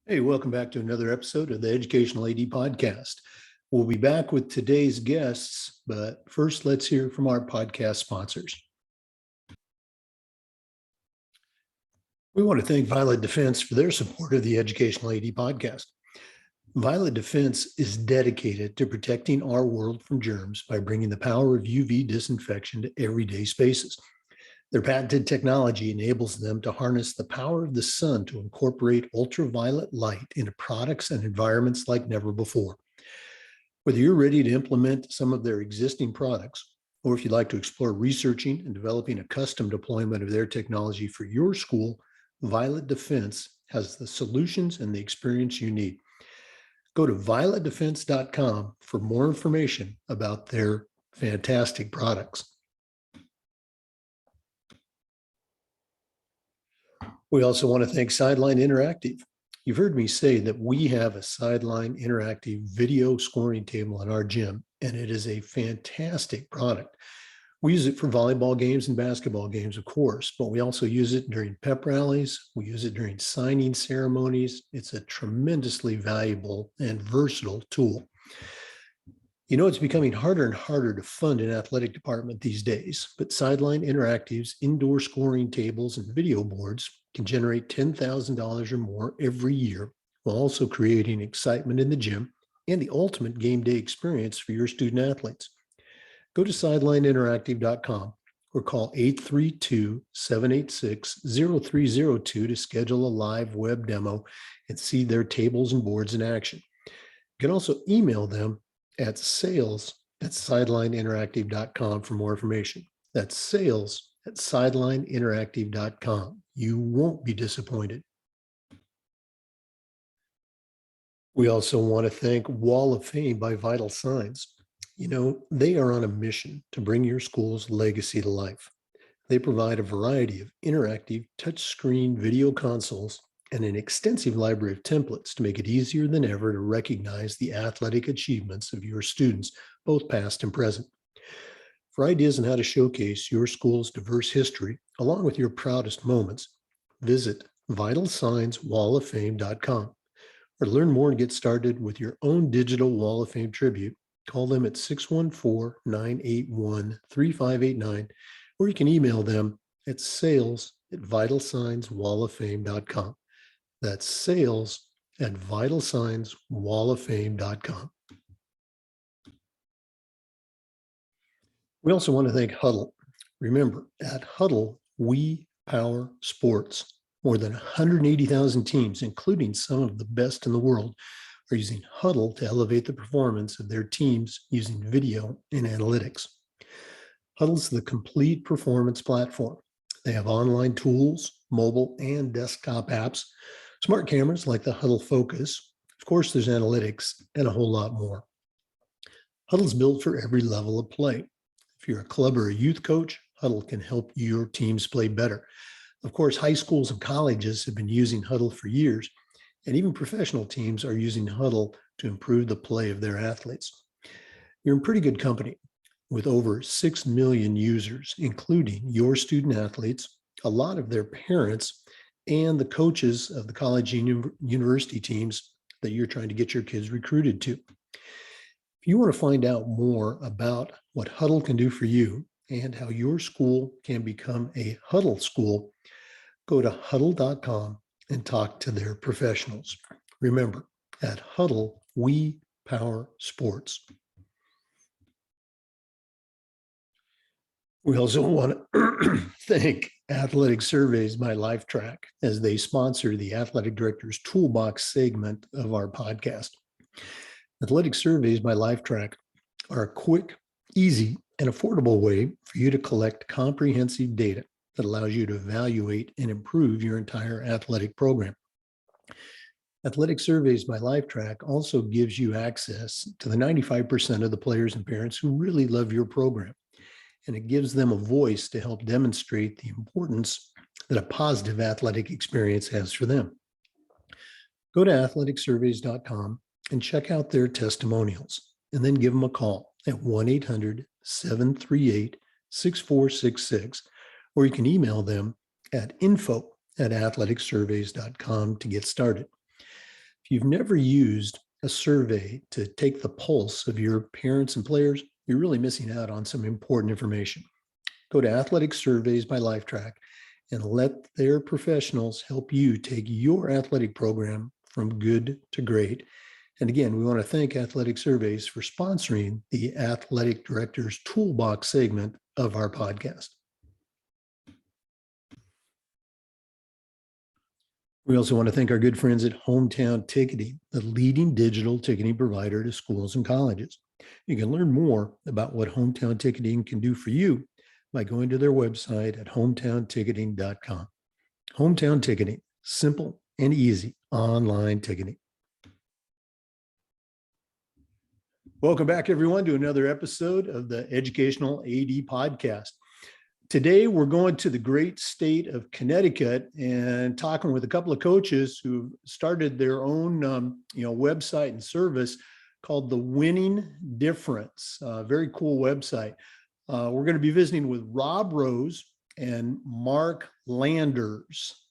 Hey, welcome back to another episode of the Educational AD Podcast. We'll be back with today's guests, but first let's hear from our podcast sponsors. We want to thank Violet Defense for their support of the Educational AD Podcast. Violet Defense is dedicated to protecting our world from germs by bringing the power of UV disinfection to everyday spaces. Their patented technology enables them to harness the power of the sun to incorporate ultraviolet light into products and environments like never before. Whether you're ready to implement some of their existing products, or if you'd like to explore researching and developing a custom deployment of their technology for your school, Violet Defense has the solutions and the experience you need. Go to violetdefense.com for more information about their fantastic products. We also want to thank Sideline Interactive. You've heard me say that we have a Sideline Interactive video scoring table in our gym, and it is a fantastic product. We use it for volleyball games and basketball games, of course, but we also use it during pep rallies. We use it during signing ceremonies. It's a tremendously valuable and versatile tool. You know, it's becoming harder and harder to fund an athletic department these days, but Sideline Interactive's indoor scoring tables and video boards can generate $10,000 or more every year, while also creating excitement in the gym and the ultimate game day experience for your student athletes. Go to sidelineinteractive.com or call 832-786-0302 to schedule a live web demo and see their tables and boards in action. You can also email them at sales@sidelineinteractive.com for more information. That's sales@sidelineinteractive.com. You won't be disappointed. We also want to thank Wall of Fame by Vital Signs. You know, they are on a mission to bring your school's legacy to life. They provide a variety of interactive touchscreen video consoles and an extensive library of templates to make it easier than ever to recognize the athletic achievements of your students, both past and present. For ideas on how to showcase your school's diverse history, along with your proudest moments, visit vitalsignswalloffame.com. Or to learn more and get started with your own digital Wall of Fame tribute, call them at 614-981-3589, or you can email them at sales@vitalsignswalloffame.com. That's sales@vitalsignswalloffame.com. We also want to thank Huddle. Remember, at Huddle, we power sports. More than 180,000 teams, including some of the best in the world, are using Huddle to elevate the performance of their teams using video and analytics. Huddle's the complete performance platform. They have online tools, mobile and desktop apps, smart cameras like the Huddle Focus. Of course, there's analytics and a whole lot more. Huddle's built for every level of play. If you're a club or a youth coach, Huddle can help your teams play better. Of course, high schools and colleges have been using Huddle for years, and even professional teams are using Huddle to improve the play of their athletes. You're in pretty good company with over 6 million users, including your student athletes, a lot of their parents, and the coaches of the college and university teams that you're trying to get your kids recruited to. If you want to find out more about what Huddle can do for you and how your school can become a Huddle school, go to huddle.com and talk to their professionals. Remember, at Huddle, we power sports. We also want to thank Athletic Surveys by LifeTrack as they sponsor the Athletic Director's Toolbox segment of our podcast. Athletic Surveys by LifeTrack are a quick, easy, and affordable way for you to collect comprehensive data that allows you to evaluate and improve your entire athletic program. Athletic Surveys by LifeTrack also gives you access to the 95% of the players and parents who really love your program, and it gives them a voice to help demonstrate the importance that a positive athletic experience has for them. Go to athleticsurveys.com and check out their testimonials, and then give them a call at 1-800-738-6466, or you can email them at info@athleticsurveys.com to get started. If you've never used a survey to take the pulse of your parents and players, you're really missing out on some important information. Go to Athletic Surveys by Lifetrack and let their professionals help you take your athletic program from good to great. And again, we want to thank Athletic Surveys for sponsoring the Athletic Director's Toolbox segment of our podcast. We also want to thank our good friends at Hometown Ticketing, the leading digital ticketing provider to schools and colleges. You can learn more about what Hometown Ticketing can do for you by going to their website at hometownticketing.com. Hometown Ticketing, simple and easy online ticketing. Welcome back, everyone, to another episode of the Educational AD Podcast. Today, we're going to the great state of Connecticut and talking with a couple of coaches who started their own website and service called The Winning Difference. Very cool website. We're going to be visiting with Rob Rose and Mark Landers.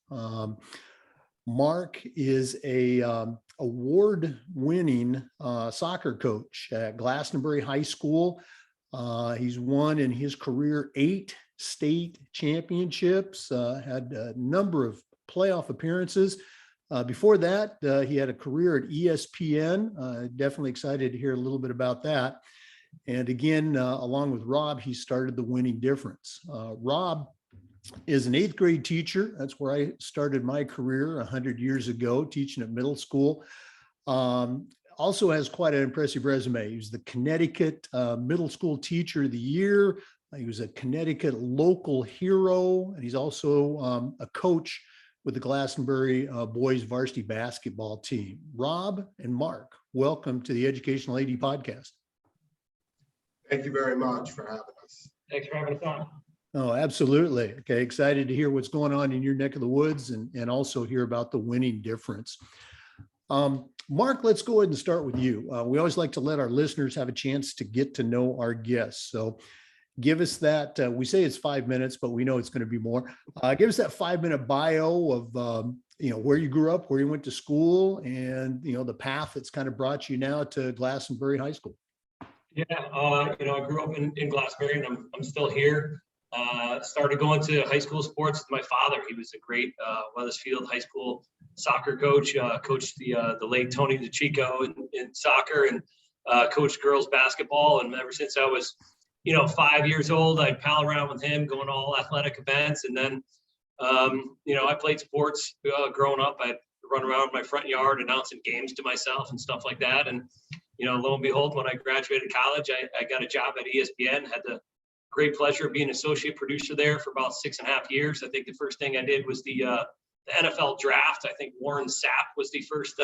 Mark is a award-winning soccer coach at Glastonbury High School. He's won in his career 8 state championships, had a number of playoff appearances. Before that, he had a career at ESPN. Definitely excited to hear a little bit about that. And again, along with Rob, he started The Winning Difference. Rob is an 8th grade teacher. That's where I started my career 100 years ago, teaching at middle school. Also has quite an impressive resume. He was the Connecticut Middle School Teacher of the Year. He was a Connecticut local hero, and he's also a coach with the Glastonbury boys varsity basketball team. Rob and Mark, welcome to the Educational AD Podcast. Thank you very much for having us. Thanks for having us on. Oh, absolutely. Okay, excited to hear what's going on in your neck of the woods and also hear about The Winning Difference. Mark, let's go ahead and start with you. We always like to let our listeners have a chance to get to know our guests. So give us that, we say it's 5 minutes, but we know it's going to be more. Give us that 5-minute bio of, where you grew up, where you went to school, and, the path that's kind of brought you now to Glastonbury High School. Yeah, I grew up in Glastonbury, and I'm still here. Started going to high school sports with my father. He was a great Weathersfield High School soccer coach, coached the late Tony DeChico in soccer, and coached girls basketball. And ever since I was 5 years old, I'd pal around with him, going to all athletic events. And then, I played sports growing up. I'd run around my front yard announcing games to myself and stuff like that. And, lo and behold, when I graduated college, I got a job at ESPN, had the great pleasure of being associate producer there for about 6.5 years. I think the first thing I did was the NFL draft. I think Warren Sapp was the first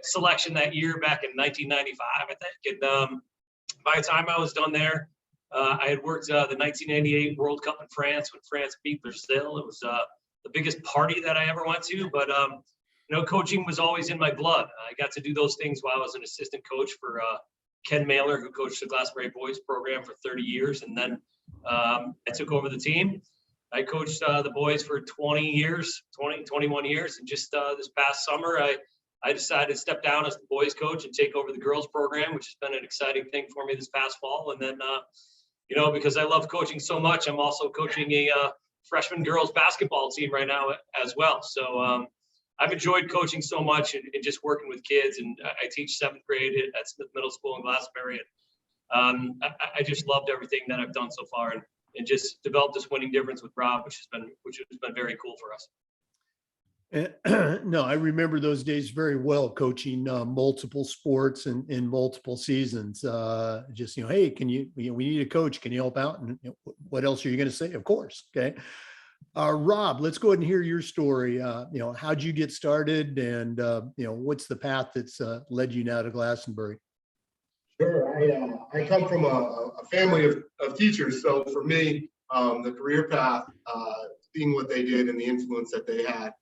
selection that year back in 1995, I think. And by the time I was done there, I had worked the 1998 World Cup in France when France beat Brazil. It was the biggest party that I ever went to, but coaching was always in my blood. I got to do those things while I was an assistant coach for Ken Mailer, who coached the Glastonbury boys program for 30 years. And then I took over the team. I coached the boys for 21 years. And just this past summer, I decided to step down as the boys coach and take over the girls program, which has been an exciting thing for me this past fall. And then, because I love coaching so much, I'm also coaching a freshman girls basketball team right now as well. So I've enjoyed coaching so much and just working with kids. And I teach 7th grade at Smith Middle School in Glastonbury. And I just loved everything that I've done so far, and just developed this Winning Difference with Rob, which has been very cool for us. No, I remember those days very well, coaching multiple sports and in multiple seasons. Hey, can you, we need a coach. Can you help out? And what else are you going to say? Of course. Okay. Rob, let's go ahead and hear your story. How'd you get started, and what's the path that's led you now to Glastonbury? Sure. I come from a family of teachers. So for me, the career path, seeing what they did and the influence that they had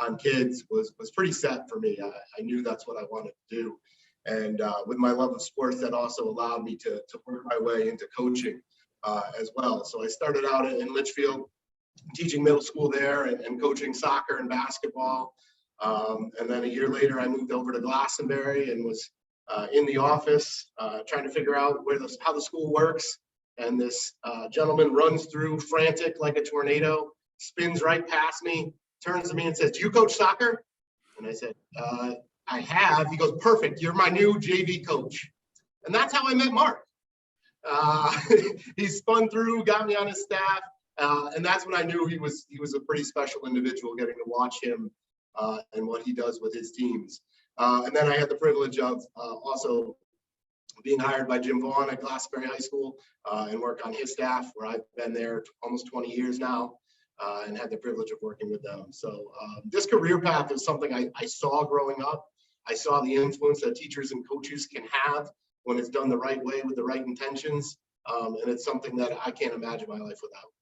on kids was pretty set for me. I knew that's what I wanted to do. And with my love of sports, that also allowed me to work my way into coaching as well. So I started out in Litchfield, teaching middle school there and coaching soccer and basketball. And then a year later, I moved over to Glastonbury and was in the office trying to figure out how the school works. And this gentleman runs through frantic like a tornado, spins right past me, turns to me and says, "Do you coach soccer?" And I said, "I have." He goes, "Perfect. You're my new JV coach." And that's how I met Mark. He spun through, got me on his staff. And that's when I knew he was a pretty special individual, getting to watch him and what he does with his teams. And then I had the privilege of also being hired by Jim Vaughn at Glastonbury High School and work on his staff, where I've been there almost 20 years now and had the privilege of working with them. So this career path is something I saw growing up. I saw the influence that teachers and coaches can have when it's done the right way with the right intentions. And it's something that I can't imagine my life without.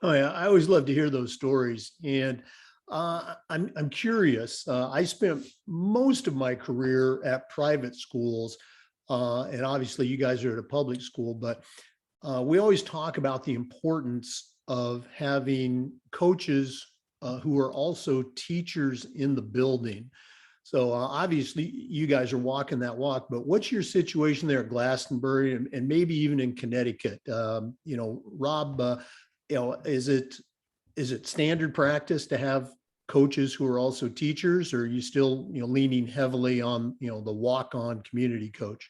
Oh yeah, I always love to hear those stories. And I'm curious. I spent most of my career at private schools, and obviously you guys are at a public school, but we always talk about the importance of having coaches who are also teachers in the building. So obviously you guys are walking that walk, but what's your situation there at Glastonbury and maybe even in Connecticut? Rob, is it standard practice to have coaches who are also teachers, or are you still, leaning heavily on, the walk-on community coach?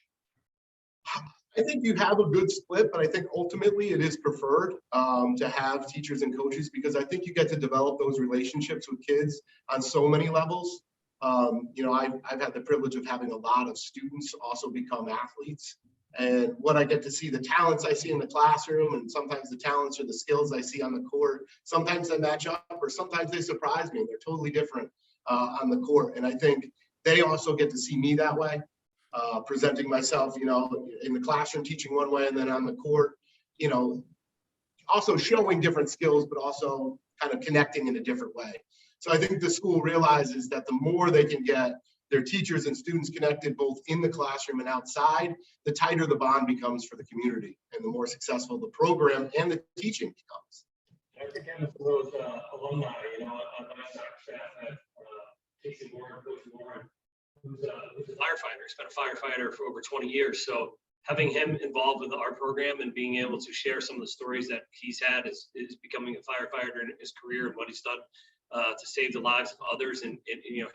I think you have a good split, but I think ultimately it is preferred to have teachers and coaches, because I think you get to develop those relationships with kids on so many levels. I've had the privilege of having a lot of students also become athletes. And what I get to see, the talents I see in the classroom, and sometimes the talents or the skills I see on the court, sometimes they match up or sometimes they surprise me. They're totally different on the court. And I think they also get to see me that way, presenting myself, in the classroom, teaching one way, and then on the court, also showing different skills, but also kind of connecting in a different way. So I think the school realizes that the more they can get their teachers and students connected both in the classroom and outside, the tighter the bond becomes for the community and the more successful the program and the teaching becomes. I think I'm for those alumni, on my staff at Casey Warren, Coach Warren, who's a firefighter. He's been a firefighter for over 20 years. So having him involved with our program and being able to share some of the stories that he's had is becoming a firefighter in his career and what he's done to save the lives of others. And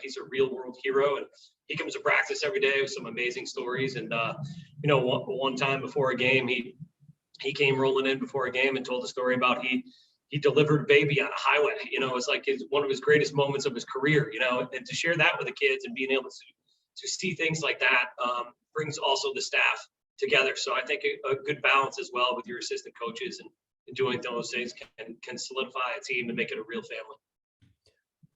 he's a real world hero, and he comes to practice every day with some amazing stories. And one time before a game, he came rolling in before a game and told a story about he delivered a baby on a highway. It was like one of his greatest moments of his career, and to share that with the kids and being able to see things like that brings also the staff together. So I think a good balance as well with your assistant coaches and doing those things can solidify a team and make it a real family.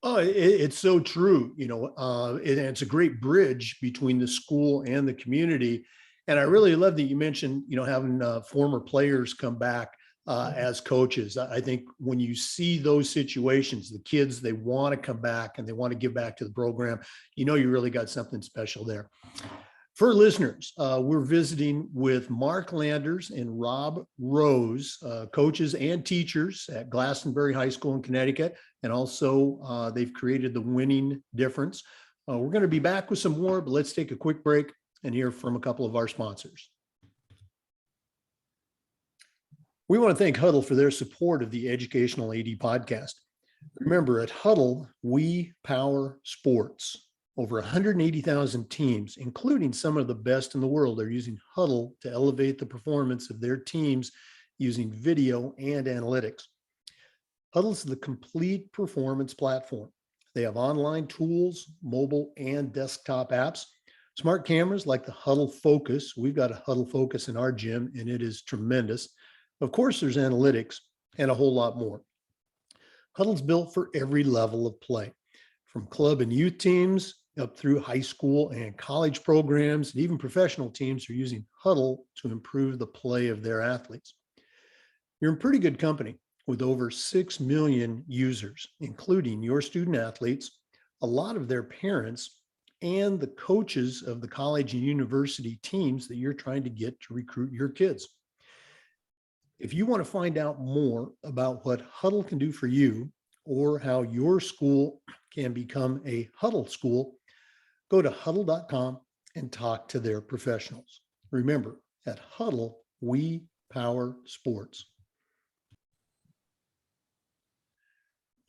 Oh, it's so true. It's a great bridge between the school and the community. And I really love that you mentioned, having former players come back as coaches. I think when you see those situations, the kids, they want to come back and they want to give back to the program. You really got something special there. For listeners, we're visiting with Mark Landers and Rob Rose, coaches and teachers at Glastonbury High School in Connecticut. And also they've created the Winning Difference. We're going to be back with some more, but let's take a quick break and hear from a couple of our sponsors. We want to thank Huddle for their support of the Educational AD podcast. Remember, at Huddle, we power sports. Over 180,000 teams, including some of the best in the world, are using Huddle to elevate the performance of their teams using video and analytics. Huddle's the complete performance platform. They have online tools, mobile and desktop apps, smart cameras like the Huddle Focus. We've got a Huddle Focus in our gym, and it is tremendous. Of course, there's analytics and a whole lot more. Huddle's built for every level of play, from club and youth teams up through high school and college programs, and even professional teams are using Huddle to improve the play of their athletes. You're in pretty good company with over 6 million users, including your student athletes, a lot of their parents, and the coaches of the college and university teams that you're trying to get to recruit your kids. If you want to find out more about what Huddle can do for you, or how your school can become a Huddle school, go to huddle.com and talk to their professionals. Remember, at Huddle, we power sports.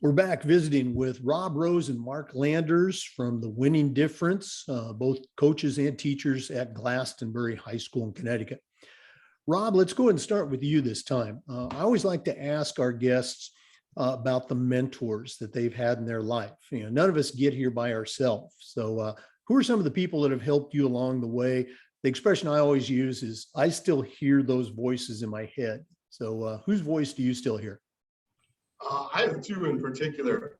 We're back visiting with Rob Rose and Mark Landers from The Winning Difference, both coaches and teachers at Glastonbury High School in Connecticut. Rob, let's go ahead and start with you this time. I always like to ask our guests about the mentors that they've had in their life. You know, none of us get here by ourselves. So who are some of the people that have helped you along the way? The expression I always use is, I still hear those voices in my head. So whose voice do you still hear? I have two in particular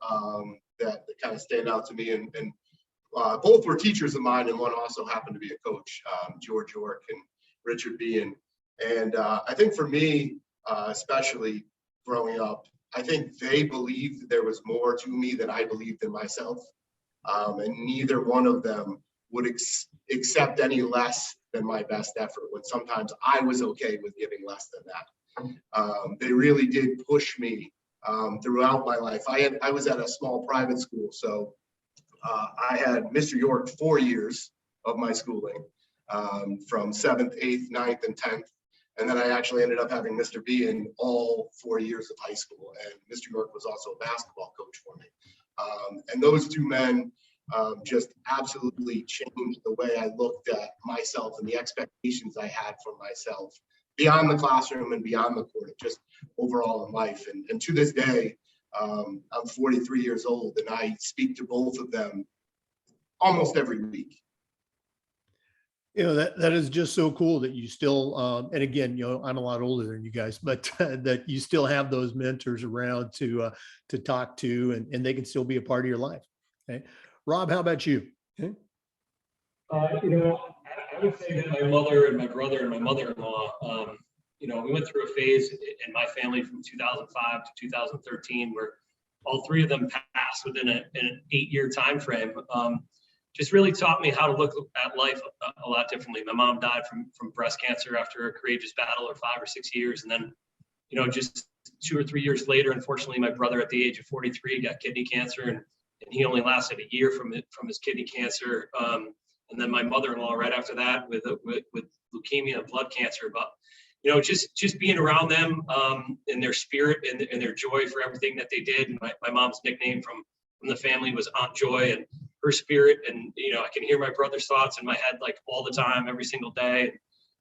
that kind of stand out to me, and both were teachers of mine, and one also happened to be a coach, George York and Richard Bean. And I think for me, especially growing up, I think they believed there was more to me than I believed in myself. And neither one of them would accept any less than my best effort, when sometimes I was okay with giving less than that. They really did push me throughout my life. I was at a small private school, so I had Mr. York 4 years of my schooling, from 7th, 8th, 9th, and 10th. And then I actually ended up having Mr. B in all 4 years of high school. And Mr. York was also a basketball coach for me. And those two men just absolutely changed the way I looked at myself and the expectations I had for myself beyond the classroom and beyond the court, just overall in life. And to this day, I'm 43 years old, and I speak to both of them almost every week. You know, that is just so cool that you still, and again, you know, I'm a lot older than you guys, but that you still have those mentors around to talk to, and they can still be a part of your life. Okay. Rob, how about you? Okay. You know, I would say that my mother and my brother and my mother-in-law, you know, we went through a phase in my family from 2005 to 2013 where all three of them passed within an 8-year time frame. Just really taught me how to look at life a lot differently. My mom died from breast cancer after a courageous battle of 5 or 6 years. And then, you know, just 2 or 3 years later, unfortunately, my brother at the age of 43 got kidney cancer, and he only lasted a year from his kidney cancer. And then my mother-in-law right after that with leukemia and blood cancer. But, you know, just being around them and their spirit and their joy for everything that they did. And my mom's nickname from the family was Aunt Joy, and her spirit. And, you know, I can hear my brother's thoughts in my head like all the time, every single day.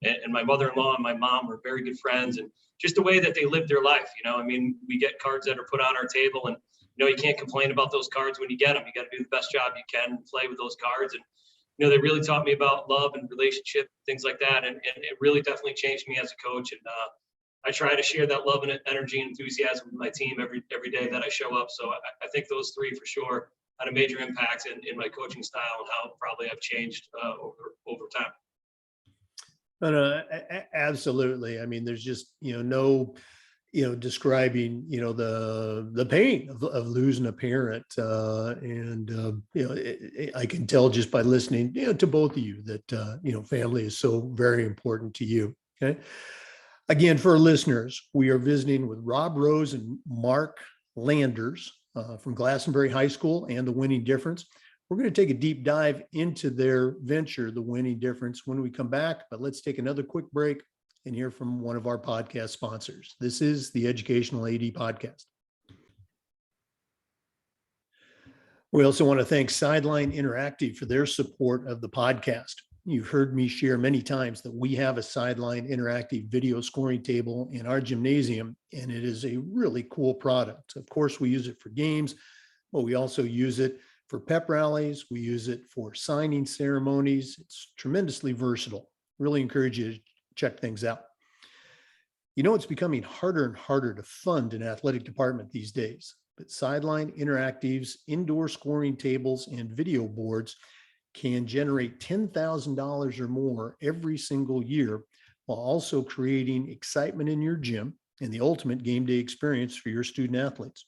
And my mother-in-law and my mom were very good friends, and just the way that they lived their life. You know, I mean, we get cards that are put on our table, and, you know, you can't complain about those cards when you get them. You got to do the best job you can and play with those cards. And, you know, they really taught me about love and relationship, things like that. And it really definitely changed me as a coach. And I try to share that love and energy and enthusiasm with my team every day that I show up. So I think those three for sure had a major impact in my coaching style and how probably I've changed over time. No, absolutely. I mean, there's just, you know, no, you know, describing, you know, the pain of losing a parent. You know, I can tell just by listening, you know, to both of you that, you know, family is so very important to you. Okay. Again, for our listeners, we are visiting with Rob Rose and Mark Landers from Glastonbury High School and The Winning Difference. We're going to take a deep dive into their venture, The Winning Difference, when we come back. But let's take another quick break and hear from one of our podcast sponsors. This is the Educational AD Podcast. We also want to thank Sideline Interactive for their support of the podcast. You've heard me share many times that we have a Sideline Interactive video scoring table in our gymnasium, and it is a really cool product. Of course, we use it for games, but we also use it for pep rallies. We use it for signing ceremonies. It's tremendously versatile. Really encourage you to check things out. You know, it's becoming harder and harder to fund an athletic department these days, but Sideline Interactive's indoor scoring tables and video boards can generate $10,000 or more every single year, while also creating excitement in your gym and the ultimate game day experience for your student athletes.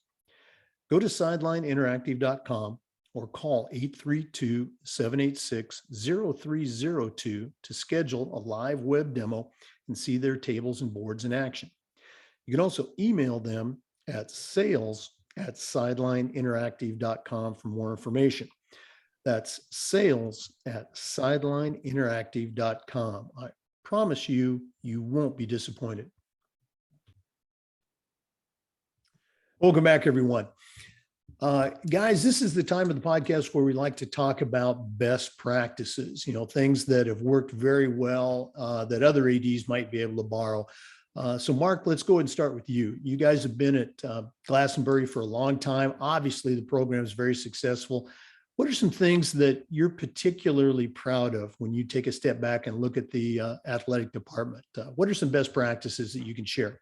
Go to sidelineinteractive.com or call 832-786-0302 to schedule a live web demo and see their tables and boards in action. You can also email them at sales at sidelineinteractive.com for more information. That's sales at sidelineinteractive.com. I promise you, you won't be disappointed. Welcome back, everyone. Guys, this is the time of the podcast where we like to talk about best practices, things that have worked very well that other ADs might be able to borrow. So Mark, let's go ahead and start with you. You guys have been at Glastonbury for a long time. Obviously, the program is very successful. What are some things that you're particularly proud of when you take a step back and look at the athletic department? What are some best practices that you can share?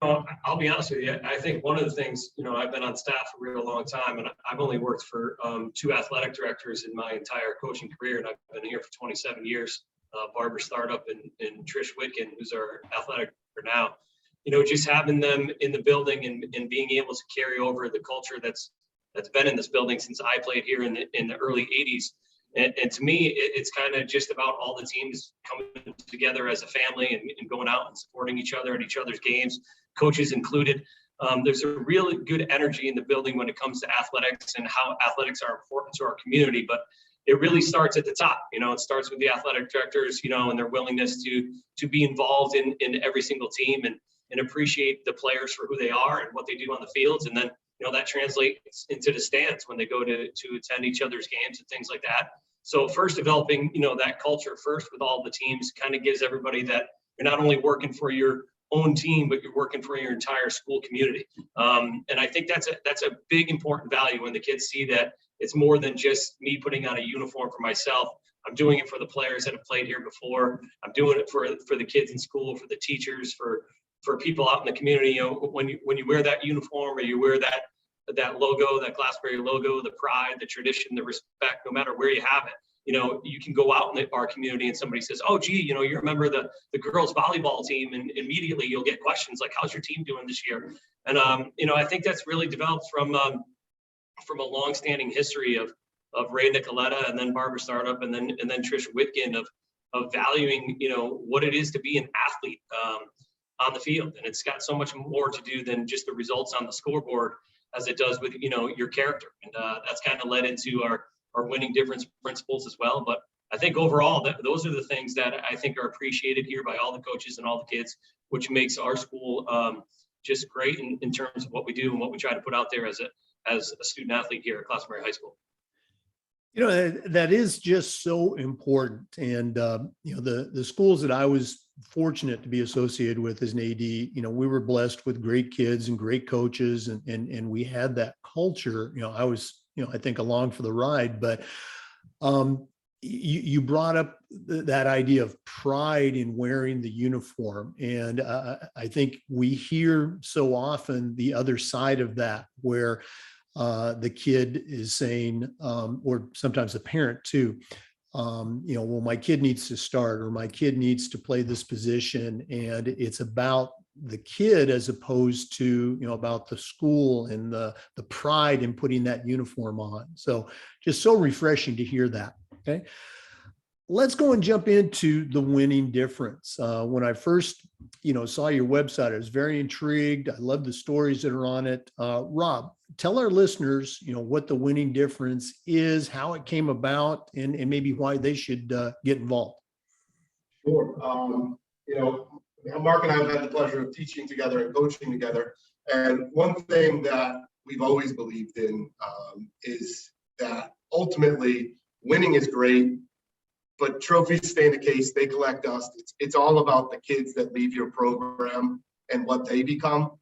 I'll be honest with you. I think one of the things, I've been on staff for a real long time, and I've only worked for 2 athletic directors in my entire coaching career, and I've been here for 27 years. Barbara Startup and Trish Whitkin, who's our athletic director now. Just having them in the building and being able to carry over the culture that's been in this building since I played here in the early 80s. And to me, it's kind of just about all the teams coming together as a family and going out and supporting each other at each other's games, coaches included. There's a really good energy in the building when it comes to athletics and how athletics are important to our community. But it really starts at the top. It starts with the athletic directors, and their willingness to be involved in every single team and appreciate the players for who they are and what they do on the fields. And then that translates into the stands when they go to attend each other's games and things like that. So first developing, that culture first with all the teams kind of gives everybody that you're not only working for your own team, but you're working for your entire school community. And I think that's a big important value when the kids see that it's more than just me putting on a uniform for myself. I'm doing it for the players that have played here before. I'm doing it for the kids in school, for the teachers, for people out in the community. When you wear that uniform or you wear that logo, that Glastonbury logo, the pride, the tradition, the respect, no matter where you have it, you can go out in our community and somebody says, oh, gee, you remember the girls volleyball team, and immediately you'll get questions like, how's your team doing this year? And, I think that's really developed from a long-standing history of Ray Nicoletta and then Barbara Startup and then Trish Whitkin of valuing, what it is to be an athlete on the field. And it's got so much more to do than just the results on the scoreboard as it does with, your character. And that's kind of led into our winning difference principles as well. But I think overall, those are the things that I think are appreciated here by all the coaches and all the kids, which makes our school just great in terms of what we do and what we try to put out there as a student athlete here at Glastonbury High School. That is just so important. And, the schools that I was fortunate to be associated with as an AD, we were blessed with great kids and great coaches, and we had that culture. I was, I think along for the ride, but you brought up that idea of pride in wearing the uniform. And I think we hear so often the other side of that, where the kid is saying, or sometimes the parent too, well, my kid needs to start, or my kid needs to play this position. And it's about the kid as opposed to, about the school and the pride in putting that uniform on. So just so refreshing to hear that. Okay. Let's go and jump into the winning difference. When I first, saw your website, I was very intrigued. I love the stories that are on it. Rob, tell our listeners, what the winning difference is, how it came about, and maybe why they should get involved. Sure. Mark and I have had the pleasure of teaching together and coaching together. And one thing that we've always believed in is that ultimately winning is great, but trophies stay in the case. They collect dust. It's all about the kids that leave your program and what they become,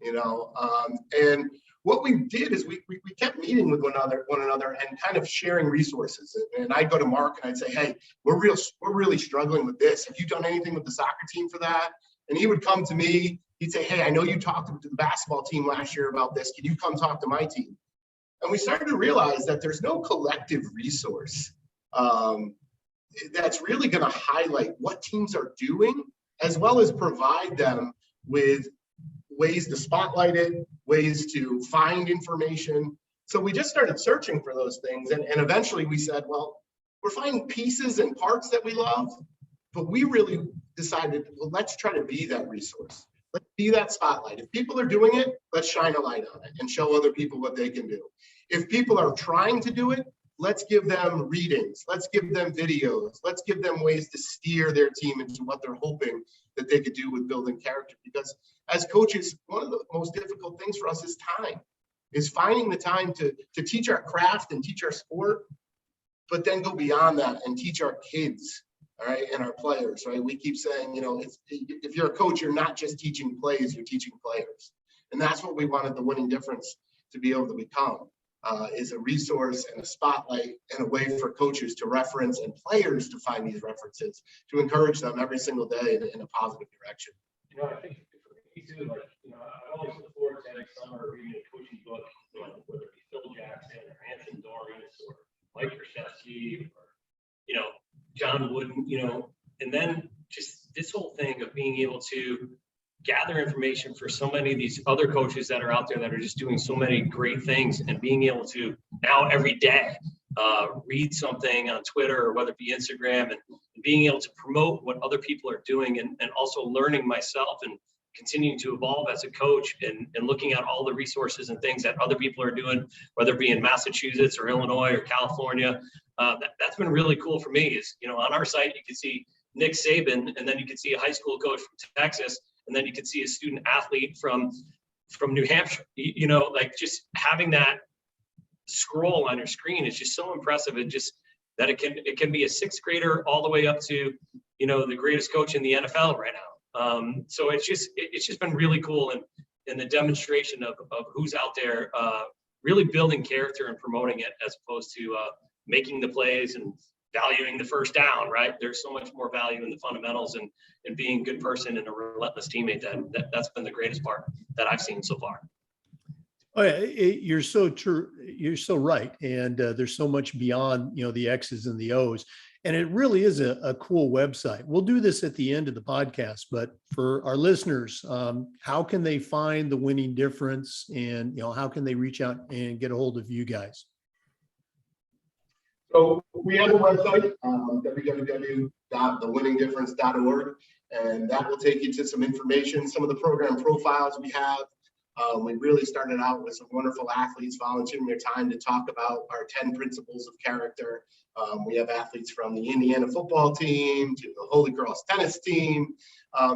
and what we did is we kept meeting with one another and kind of sharing resources. And I'd go to Mark and I'd say, hey, we're really struggling with this. Have you done anything with the soccer team for that? And he would come to me. He'd say, hey, I know you talked to the basketball team last year about this. Can you come talk to my team? And we started to realize that there's no collective resource that's really going to highlight what teams are doing, as well as provide them with ways to spotlight it, ways to find information. So we just started searching for those things. And eventually we said, well, we're finding pieces and parts that we love, but we really decided, well, let's try to be that resource. Let's be that spotlight. If people are doing it, let's shine a light on it and show other people what they can do. If people are trying to do it, let's give them readings. Let's give them videos. Let's give them ways to steer their team into what they're hoping that they could do with building character. Because as coaches, one of the most difficult things for us is time, is finding the time to teach our craft and teach our sport, but then go beyond that and teach our kids, all right, and our players, right? We keep saying, if you're a coach, you're not just teaching plays, you're teaching players. And that's what we wanted the winning difference to be able to become, is a resource and a spotlight and a way for coaches to reference and players to find these references, to encourage them every single day in a positive direction. I think for me too, I always look forward to having summer reading a coaching book, whether it be Phil Jackson or Anson Dorrance or Mike Krzyzewski or, John Wooden, and then just this whole thing of being able to gather information for so many of these other coaches that are out there that are just doing so many great things, and being able to now every day read something on Twitter or whether it be Instagram, and being able to promote what other people are doing, and also learning myself and continuing to evolve as a coach, and looking at all the resources and things that other people are doing, whether it be in Massachusetts or Illinois or California. That's been really cool for me. Is, on our site, you can see Nick Saban, and then you can see a high school coach from Texas, and then you can see a student athlete from New Hampshire. Just having that scroll on your screen is just so impressive. And just that it can be a sixth grader all the way up to, the greatest coach in the NFL right now. So it's just been really cool, and the demonstration of who's out there really building character and promoting it, as opposed to making the plays and valuing the first down, right? There's so much more value in the fundamentals and being a good person and a relentless teammate. That's been the greatest part that I've seen so far. Oh, yeah, you're so true. You're so right. And there's so much beyond, the X's and the O's. And it really is a cool website. We'll do this at the end of the podcast, but for our listeners, how can they find the winning difference, and, how can they reach out and get a hold of you guys? So we have a website, www.thewinningdifference.org, and that will take you to some information, some of the program profiles we have. We really started out with some wonderful athletes volunteering their time to talk about our 10 principles of character. We have athletes from the Indiana football team to the Holy Cross tennis team.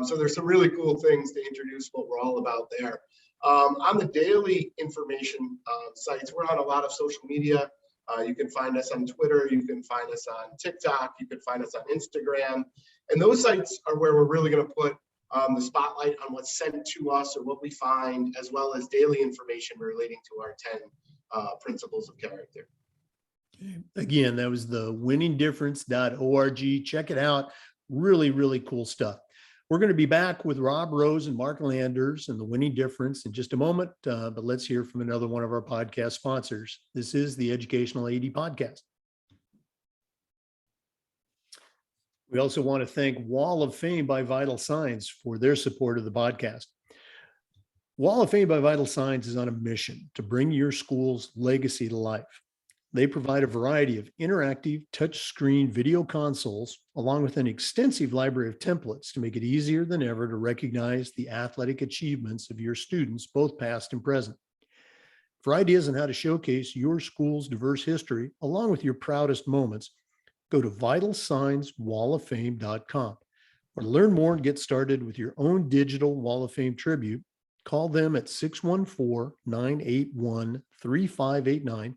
So there's some really cool things to introduce what we're all about there. On the daily information sites, we're on a lot of social media. You can find us on Twitter, you can find us on TikTok, you can find us on Instagram. And those sites are where we're really going to put the spotlight on what's sent to us or what we find, as well as daily information relating to our 10 principles of character. Again, that was the winningdifference.org. Check it out. Really, really cool stuff. We're going to be back with Rob Rose and Mark Landers and the Winning Difference in just a moment, but let's hear from another one of our podcast sponsors. This is the Educational AD Podcast. We also want to thank Wall of Fame by Vital Signs for their support of the podcast. Wall of Fame by Vital Signs is on a mission to bring your school's legacy to life. They provide a variety of interactive touchscreen video consoles, along with an extensive library of templates to make it easier than ever to recognize the athletic achievements of your students, both past and present. For ideas on how to showcase your school's diverse history, along with your proudest moments, go to vitalsignswalloffame.com. Or to learn more and get started with your own digital Wall of Fame tribute, call them at 614-981-3589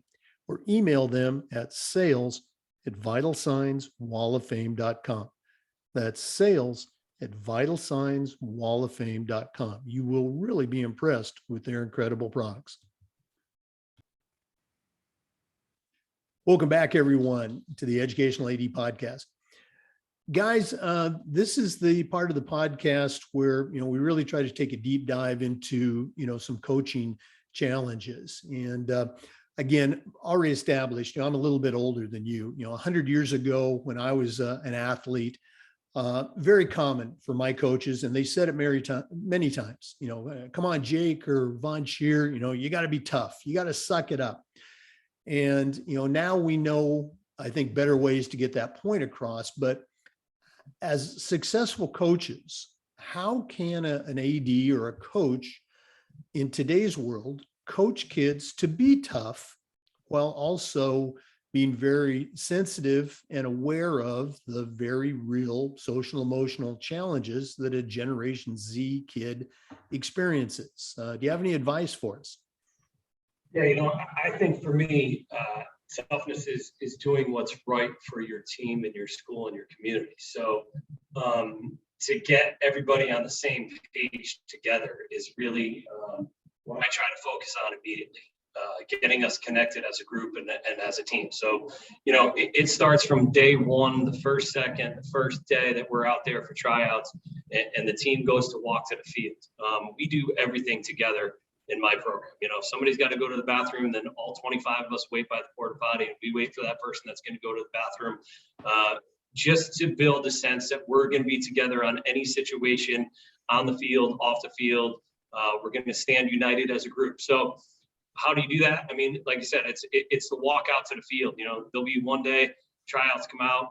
or email them at sales@vitalsignswalloffame.com. That's sales@vitalsignswalloffame.com. You will really be impressed with their incredible products. Welcome back, everyone, to the Educational AD Podcast. Guys, this is the part of the podcast where, we really try to take a deep dive into, some coaching challenges. And again, already established, I'm a little bit older than you. 100 years ago when I was an athlete, very common for my coaches, and they said it many times, come on, Jake or Von Shear, you got to be tough. You got to suck it up. And, now we know, I think, better ways to get that point across. But as successful coaches, how can an AD or a coach in today's world coach kids to be tough while also being very sensitive and aware of the very real social emotional challenges that a Generation Z kid experiences? Do you have any advice for us? Yeah, I think for me, toughness is doing what's right for your team and your school and your community. So to get everybody on the same page together is really what I try to focus on immediately. Getting us connected as a group and as a team. So, it starts from day one, the first day that we're out there for tryouts, and the team goes to walk to the field. We do everything together in my program. If somebody's got to go to the bathroom, then all 25 of us wait by the porta potty, and we wait for that person that's going to go to the bathroom, just to build a sense that we're going to be together on any situation, on the field, off the field. We're going to stand united as a group. So how do you do that? I mean, like I said, it's the walk out to the field. There'll be one day tryouts come out,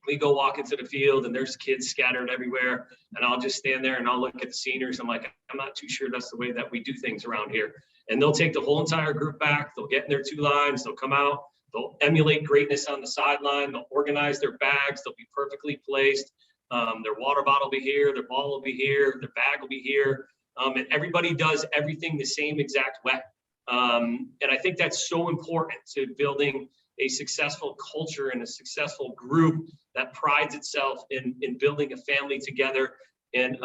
we go walk into the field and there's kids scattered everywhere, and I'll just stand there and I'll look at the seniors. I'm like, I'm not too sure that's the way that we do things around here. And they'll take the whole entire group back. They'll get in their two lines. They'll come out. They'll emulate greatness on the sideline. They'll organize their bags. They'll be perfectly placed. Their water bottle will be here. Their ball will be here. Their bag will be here. And everybody does everything the same exact way. And I think that's so important to building a successful culture and a successful group that prides itself in building a family together and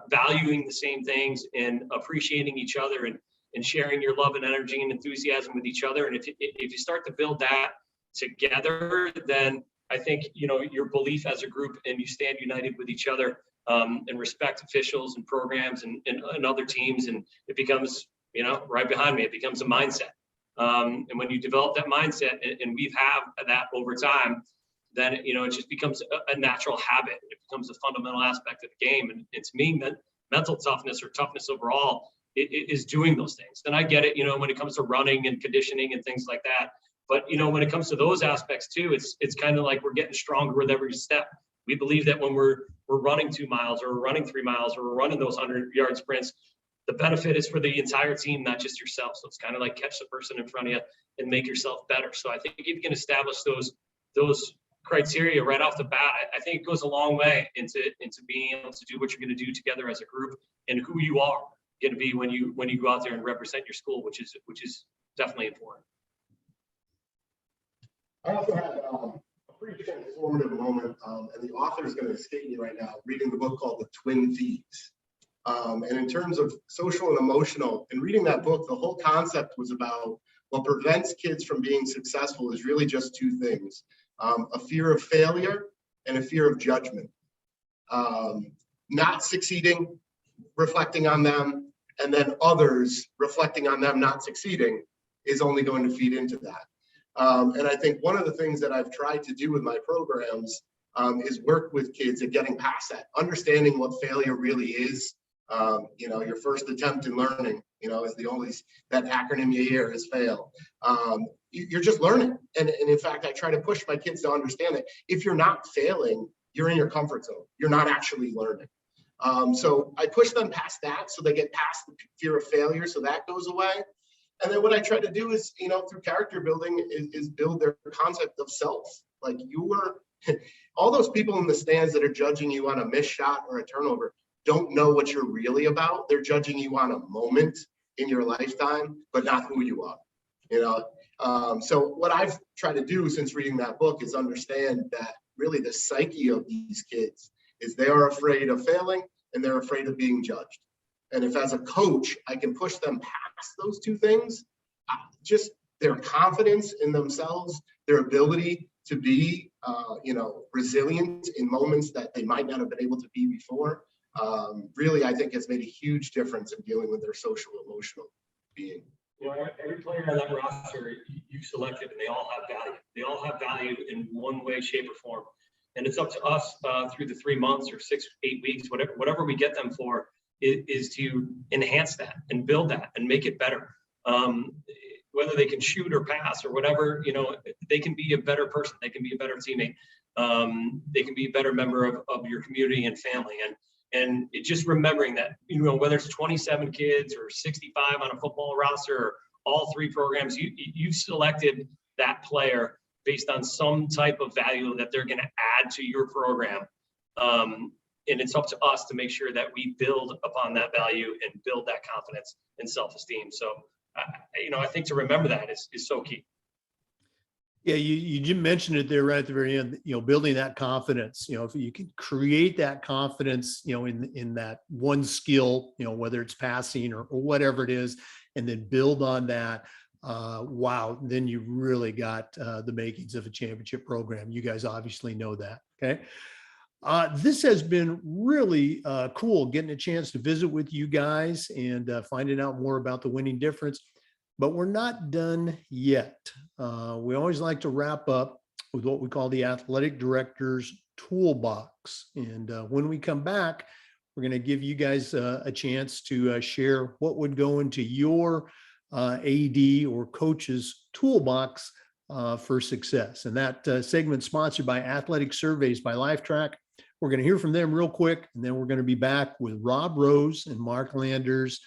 valuing the same things and appreciating each other and sharing your love and energy and enthusiasm with each other. And if you start to build that together, then I think, your belief as a group and you stand united with each other and respect officials and programs and other teams. And it becomes, right behind me, it becomes a mindset. And when you develop that mindset, and we've had that over time, then it just becomes a natural habit. It becomes a fundamental aspect of the game. And it's me that mental toughness or toughness overall is doing those things. Then I get it, when it comes to running and conditioning and things like that. But when it comes to those aspects too, it's kind of like we're getting stronger with every step. We believe that when we're running 2 miles or we're running 3 miles or we're running those 100-yard sprints, the benefit is for the entire team, not just yourself. So it's kind of like catch the person in front of you and make yourself better. So I think if you can establish those criteria right off the bat, I think it goes a long way into being able to do what you're going to do together as a group and who you are going to be when you go out there and represent your school, which is definitely important. I also had a pretty transformative moment, and the author is going to escape me right now, reading the book called The Twin Thieves. And in terms of social and emotional, in reading that book, the whole concept was about what prevents kids from being successful is really just two things, a fear of failure and a fear of judgment. Not succeeding, reflecting on them, and then others reflecting on them not succeeding is only going to feed into that. And I think one of the things that I've tried to do with my programs is work with kids at getting past that, understanding what failure really is. Your first attempt in learning, is the only, that acronym you hear is fail. You're just learning. And in fact, I try to push my kids to understand that if you're not failing, you're in your comfort zone. You're not actually learning. So I push them past that so they get past the fear of failure. So that goes away. And then what I try to do is, through character building is build their concept of self. Like all those people in the stands that are judging you on a missed shot or a turnover don't know what you're really about. They're judging you on a moment in your lifetime, but not who you are. So what I've tried to do since reading that book is understand that really the psyche of these kids is they are afraid of failing and they're afraid of being judged. And if as a coach, I can push them past those two things, just their confidence in themselves, their ability to be, resilient in moments that they might not have been able to be before, really, I think has made a huge difference in dealing with their social, emotional being. Every player on that roster you selected, and they all have value. They all have value in one way, shape, or form. And it's up to us through the 3 months or 6, 8 weeks, whatever we get them for, is to enhance that and build that and make it better. Whether they can shoot or pass or whatever, they can be a better person. They can be a better teammate. They can be a better member of your community and family. And it just remembering that, you know, whether it's 27 kids or 65 on a football roster or all three programs, you selected that player based on some type of value that they're going to add to your program. And it's up to us to make sure that we build upon that value and build that confidence and self-esteem. So, you know, I think to remember that is so key. Yeah, you mentioned it there right at the very end, you know, building that confidence. You know, if you can create that confidence, you know, in that one skill, you know, whether it's passing or whatever it is, and then build on that, wow, then you really got the makings of a championship program. You guys obviously know that. Okay. This has been really cool getting a chance to visit with you guys and finding out more about the winning difference. But we're not done yet. We always like to wrap up with what we call the athletic director's toolbox. And when we come back, we're going to give you guys a chance to share what would go into your AD or coach's toolbox for success. And that segment sponsored by Athletic Surveys by Lifetrack. We're going to hear from them real quick, and then we're going to be back with Rob Rose and Mark Landers,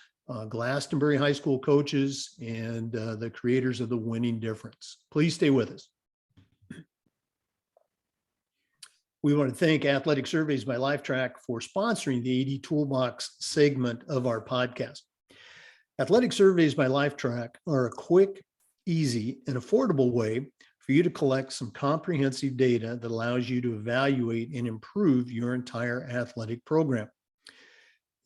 Glastonbury High School coaches and the creators of the winning difference. Please stay with us. We want to thank Athletic Surveys by Lifetrack for sponsoring the AD Toolbox segment of our podcast. Athletic Surveys by Lifetrack are a quick, easy, and affordable way for you to collect some comprehensive data that allows you to evaluate and improve your entire athletic program.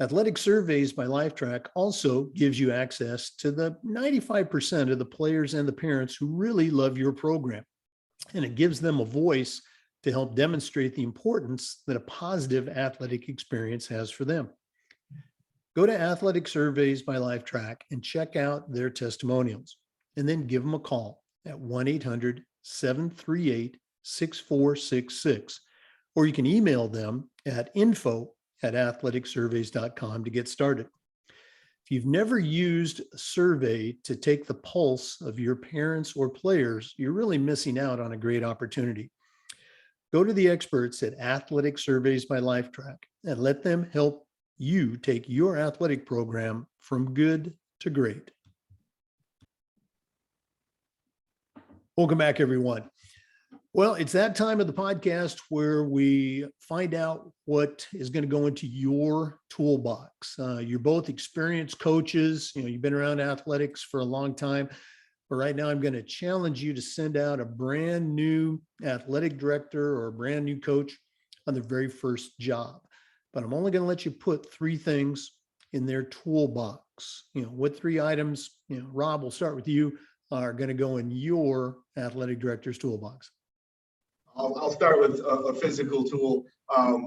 Athletic Surveys by Lifetrack also gives you access to the 95% of the players and the parents who really love your program. And it gives them a voice to help demonstrate the importance that a positive athletic experience has for them. Go to Athletic Surveys by Lifetrack and check out their testimonials, and then give them a call at 1-800-738-6466, or you can email them at info@athleticsurveys.com to get started. If you've never used a survey to take the pulse of your parents or players, you're really missing out on a great opportunity. Go to the experts at Athletic Surveys by Lifetrack and let them help you take your athletic program from good to great. Welcome back, everyone. Well, it's that time of the podcast where we find out what is going to go into your toolbox. You're both experienced coaches. You know, you've been around athletics for a long time. But right now, I'm going to challenge you to send out a brand new athletic director or a brand new coach on their very first job. But I'm only going to let you put 3 things in their toolbox. You know, what 3 items, you know, Rob, we'll start with you, are going to go in your athletic director's toolbox. I'll start with a physical tool,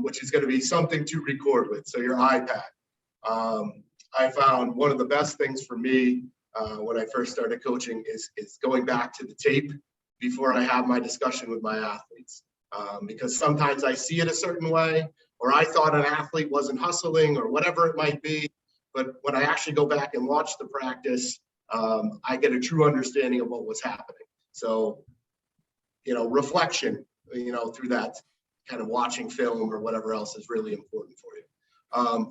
which is going to be something to record with. So your iPad. I found one of the best things for me when I first started coaching is going back to the tape before I have my discussion with my athletes. Because sometimes I see it a certain way, or I thought an athlete wasn't hustling or whatever it might be. But when I actually go back and watch the practice, I get a true understanding of what was happening. So, you know, reflection, you know, through that kind of watching film or whatever else is really important for you.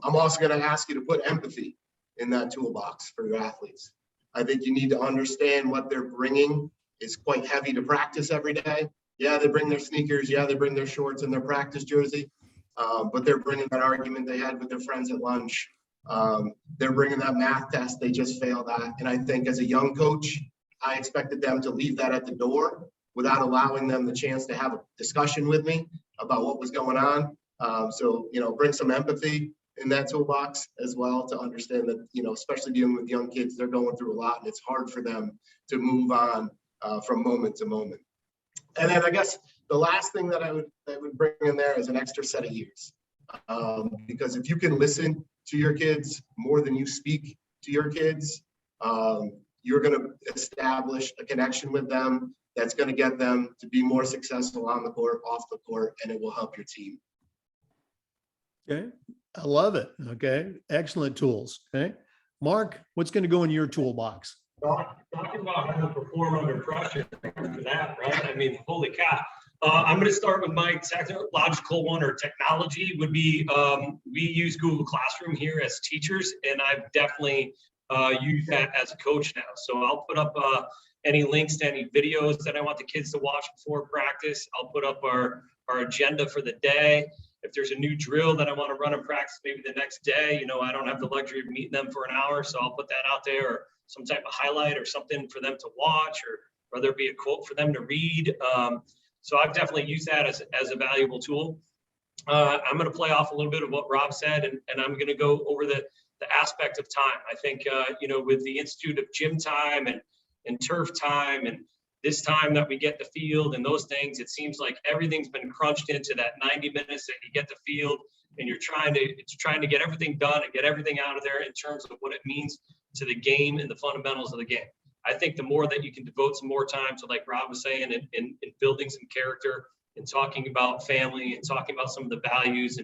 I'm also going to ask you to put empathy in that toolbox for your athletes. I think you need to understand what they're bringing is quite heavy to practice every day. Yeah, they bring their sneakers. Yeah, they bring their shorts and their practice jersey. But they're bringing that argument they had with their friends at lunch. They're bringing that math test they just failed at. And I think as a young coach, I expected them to leave that at the door without allowing them the chance to have a discussion with me about what was going on. So, you know, bring some empathy in that toolbox as well to understand that, you know, especially dealing with young kids, they're going through a lot and it's hard for them to move on from moment to moment. And then I guess the last thing that I would bring in there is an extra set of ears. Because if you can listen to your kids more than you speak to your kids, you're going to establish a connection with them that's going to get them to be more successful on the court, off the court, and it will help your team. Okay. I love it. Okay. Excellent tools. Okay. Mark, what's going to go in your toolbox? Talking about how to perform under pressure for that, right? I mean, holy cow. I'm going to start with my technological one, or technology would be, we use Google Classroom here as teachers, and I've definitely used that as a coach now. So I'll put up any links to any videos that I want the kids to watch before practice. I'll put up our agenda for the day. If there's a new drill that I want to run in practice, maybe the next day, I don't have the luxury of meeting them for an hour, so I'll put that out there, or some type of highlight or something for them to watch, or whether it be a quote for them to read. So I've definitely used that as a valuable tool. I'm going to play off a little bit of what Rob said, and I'm going to go over the aspect of time. I think, with the Institute of Gym Time and turf time and this time that we get the field and those things, it seems like everything's been crunched into that 90 minutes that you get the field, and you're trying to get everything done and get everything out of there in terms of what it means to the game and the fundamentals of the game. I think the more that you can devote some more time to, like Rob was saying, in building some character and talking about family and talking about some of the values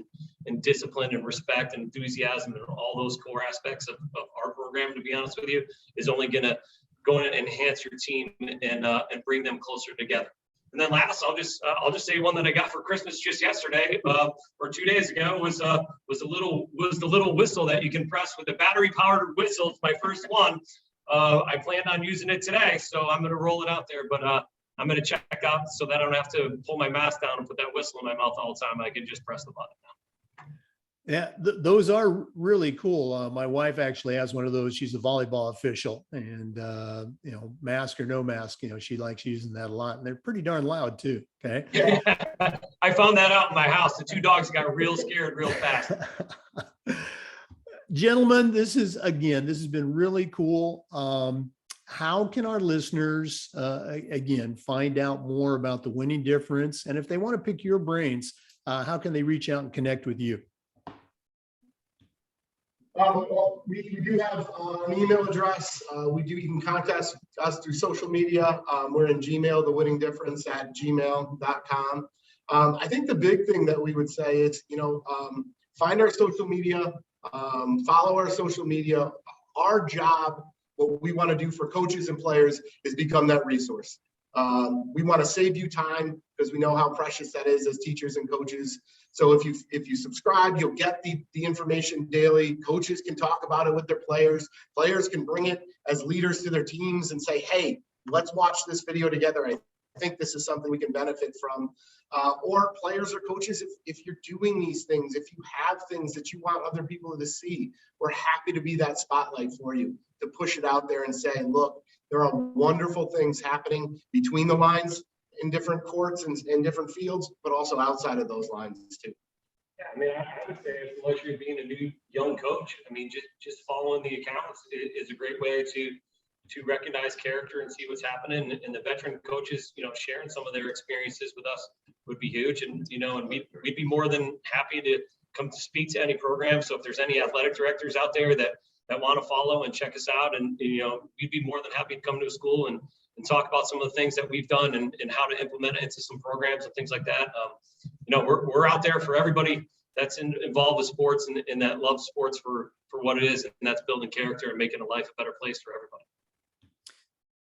and discipline and respect and enthusiasm and all those core aspects of our program, to be honest with you, is only going to enhance your team and bring them closer together. And then last, I'll just say one that I got for Christmas just yesterday, or 2 days ago, was the little whistle that you can press with a battery powered whistle. It's my first one. I planned on using it today, so I'm going to roll it out there, but I'm going to check out so that I don't have to pull my mask down and put that whistle in my mouth all the time. I can just press the button now. Yeah, those are really cool. My wife actually has one of those. She's a volleyball official, and mask or no mask, she likes using that a lot, and they're pretty darn loud too. Okay. Yeah. I found that out in my house. The two dogs got real scared real fast. Gentlemen, this has been really cool. How can our listeners, find out more about the winning difference? And if they want to pick your brains, how can they reach out and connect with you? Well, we do have an email address. You can contact us through social media. We're in Gmail, thewinningsdifference@gmail.com. I think the big thing that we would say is, find our social media, follow our social media. Our job, what we want to do for coaches and players, is become that resource. We want to save you time because we know how precious that is as teachers and coaches. So if you subscribe, you'll get the information daily. Coaches can talk about it with their players. Players can bring it as leaders to their teams and say, hey, let's watch this video together. I think this is something we can benefit from. Or players or coaches, if you're doing these things, if you have things that you want other people to see, we're happy to be that spotlight for you, to push it out there and say, look, there are wonderful things happening between the lines in different courts and in different fields, but also outside of those lines too. Yeah, I mean, I would say it's the luxury of being a new young coach. I mean, just following the accounts is a great way to recognize character and see what's happening. And the veteran coaches, sharing some of their experiences with us would be huge. And, and we'd be more than happy to come to speak to any program. So if there's any athletic directors out there that want to follow and check us out, and, we'd be more than happy to come to a school and talk about some of the things that we've done and how to implement it into some programs and things like that. We're out there for everybody that's involved with sports and that loves sports for what it is. And that's building character and making a life a better place for everybody.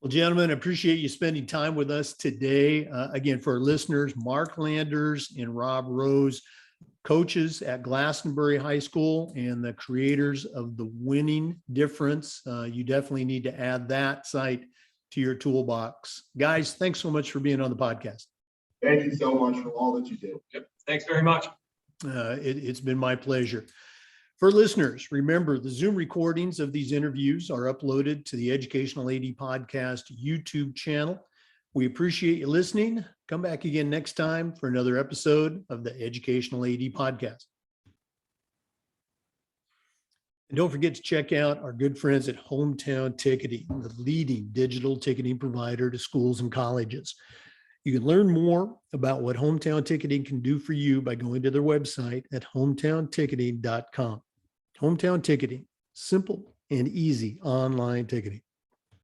Well, gentlemen, I appreciate you spending time with us today. Again, for our listeners, Mark Landers and Rob Rose, coaches at Glastonbury High School and the creators of The Winning Difference. You definitely need to add that site to your toolbox. Guys, thanks so much for being on the podcast. Thank you so much for all that you do. Yep. Thanks very much. It's been my pleasure. For listeners, remember the Zoom recordings of these interviews are uploaded to the Educational AD Podcast YouTube channel. We appreciate you listening. Come back again next time for another episode of the Educational AD Podcast. And don't forget to check out our good friends at Hometown Ticketing, the leading digital ticketing provider to schools and colleges. You can learn more about what Hometown Ticketing can do for you by going to their website at hometownticketing.com. Hometown Ticketing, simple and easy online ticketing.